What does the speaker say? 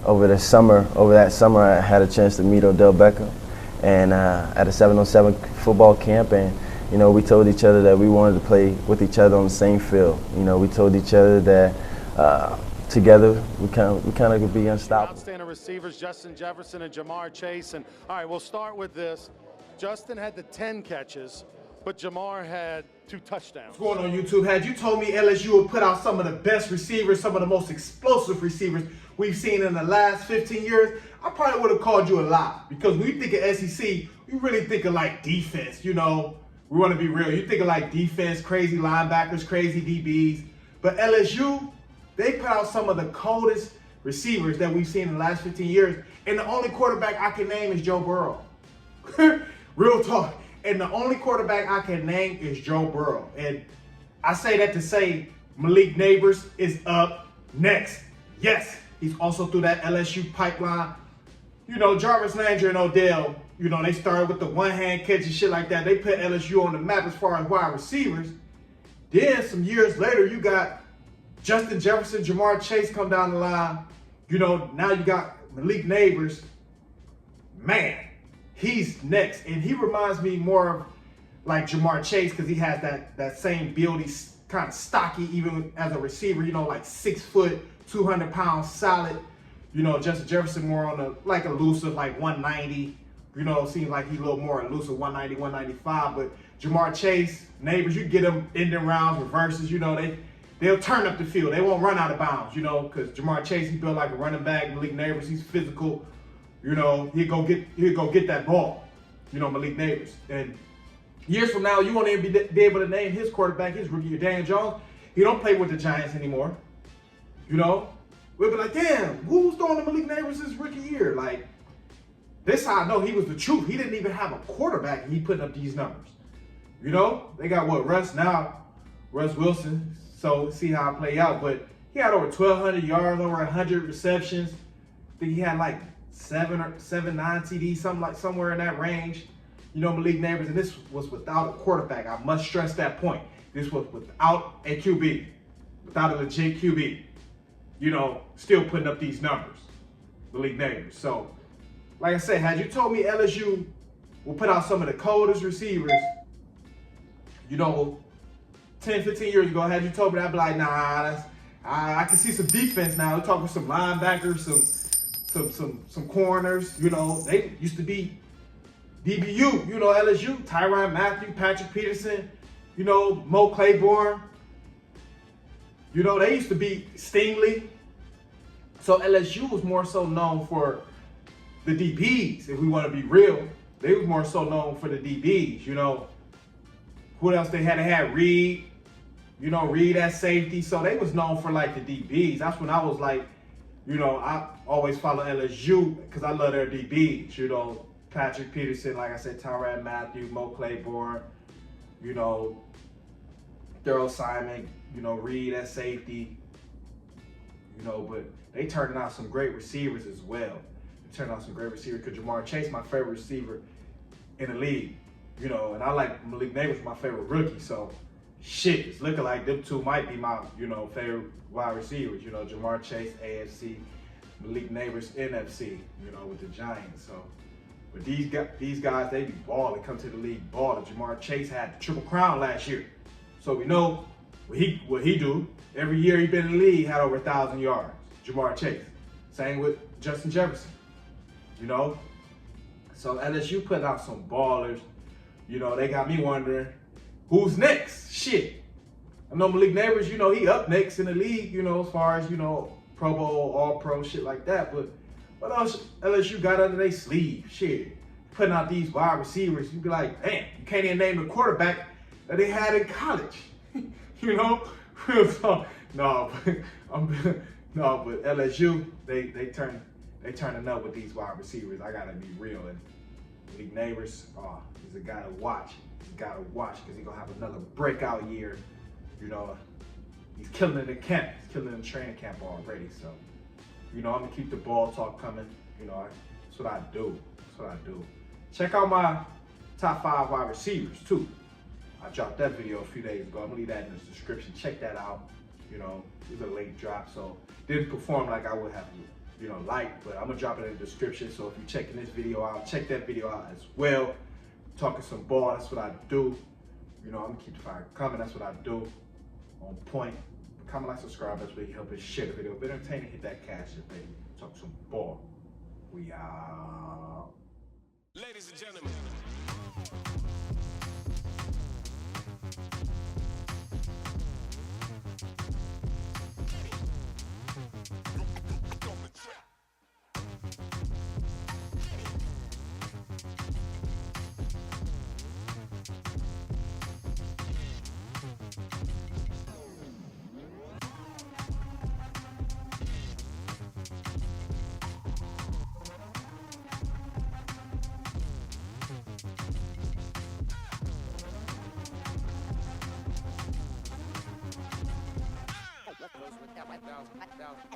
over that summer, I had a chance to meet Odell Beckham, and at a 7-on-7 football camp, and we told each other that we wanted to play with each other on the same field. We told each other that together we kind of could be unstoppable. Outstanding receivers, Justin Jefferson and Jamar Chase. And all right, we'll start with this. Justin had the 10 catches, but Jamar had 2 touchdowns. What's going on, YouTube? Had you told me LSU would put out some of the best receivers, some of the most explosive receivers we've seen in the last 15 years, I probably would have called you a lie. Because when you think of SEC, you really think of like defense, we want to be real. You think of like defense, crazy linebackers, crazy DBs. But LSU, they put out some of the coldest receivers that we've seen in the last 15 years. And the only quarterback I can name is Joe Burrow. Real talk. And the only quarterback I can name is Joe Burrow. And I say that to say Malik Nabers is up next. Yes, he's also through that LSU pipeline. Jarvis Landry and Odell, they started with the one-hand catch and shit like that. They put LSU on the map as far as wide receivers. Then some years later, you got Justin Jefferson, Jamar Chase come down the line. Now you got Malik Nabers. Man, he's next. And he reminds me more of like Jamar Chase because he has that same build. He's kind of stocky even as a receiver, like 6 foot, 200 pounds solid. Justin Jefferson more on the like elusive, like 190. Seems like he's a little more elusive, 190, 195. But Jamar Chase, Nabers, you get them ending rounds, reverses, they'll turn up the field. They won't run out of bounds, because Jamar Chase, he built like a running back. Malik Nabers, he's physical. He'll go get that ball. Malik Nabers. And years from now, you won't even be able to name his quarterback, his rookie, Daniel Jones. He don't play with the Giants anymore. We'll be like, damn, who's throwing to Malik Nabers his rookie year? Like, this how I know he was the truth. He didn't even have a quarterback and he putting up these numbers. They got what, Russ Wilson. So see how it play out. But he had over 1,200 yards, over 100 receptions. I think he had like 7 or 9 TDs, somewhere in that range. Malik Nabers, and this was without a quarterback. I must stress that point. This was without a QB, without a legit QB. Still putting up these numbers, Malik Nabers. So, like I said, had you told me LSU will put out some of the coldest receivers, 10, 15 years ago, had you told me that, I'd be like, nah, I can see some defense now. We're talking some linebackers, some corners. They used to be DBU, LSU, Tyrann Mathieu, Patrick Peterson, Mo Claiborne. They used to be Stingley. So LSU was more so known for the DBs, if we want to be real. They was more so known for the DBs, Who else they had? They had Reed, Reed at safety. So they was known for like the DBs. That's when I was like, I always follow LSU because I love their DBs, Patrick Peterson, like I said, Tyrann Mathieu, Mo Claiborne, Daryl Simon, Reed at safety, but they turned out some great receivers as well. They turned out some great receivers because Jamar Chase, my favorite receiver in the league, and I like Malik Nabers, my favorite rookie. So, shit, it's looking like them two might be my, favorite wide receivers. Jamar Chase, AFC, Malik Nabers, NFC, with the Giants. So, but these guys, they be balling, come to the league balling. Jamar Chase had the Triple Crown last year. So we know what he do. Every year he been in the league, had over 1,000 yards. Jamar Chase. Same with Justin Jefferson. So LSU put out some ballers. They got me wondering, who's next? Shit. I know Malik Nabers, he up next in the league, as far as, Pro Bowl, All-Pro, shit like that. But what else LSU got under their sleeve? Shit. Putting out these wide receivers, you be like, damn, you can't even name the quarterback that they had in college. Real talk. No, but LSU, they turning up with these wide receivers. I gotta be real. And Malik Nabers, he's a guy to watch. He's a guy to watch because he's gonna have another breakout year. He's killing it in camp. He's killing it in training camp already. So, I'm gonna keep the ball talk coming. That's what I do. Check out my top 5 wide receivers too. I dropped that video a few days ago. I'm gonna leave that in the description. Check that out. It was a late drop, so didn't perform like I would have like, but I'm gonna drop it in the description. So if you're checking this video out, check that video out as well. Talking some ball, that's what I do. I'm gonna keep the fire coming, that's what I do. On point. Comment, like, subscribe, that's where you help us share the video. If it's entertaining, hit that cash up, baby. Talk some ball. We out. Ladies and gentlemen. Down,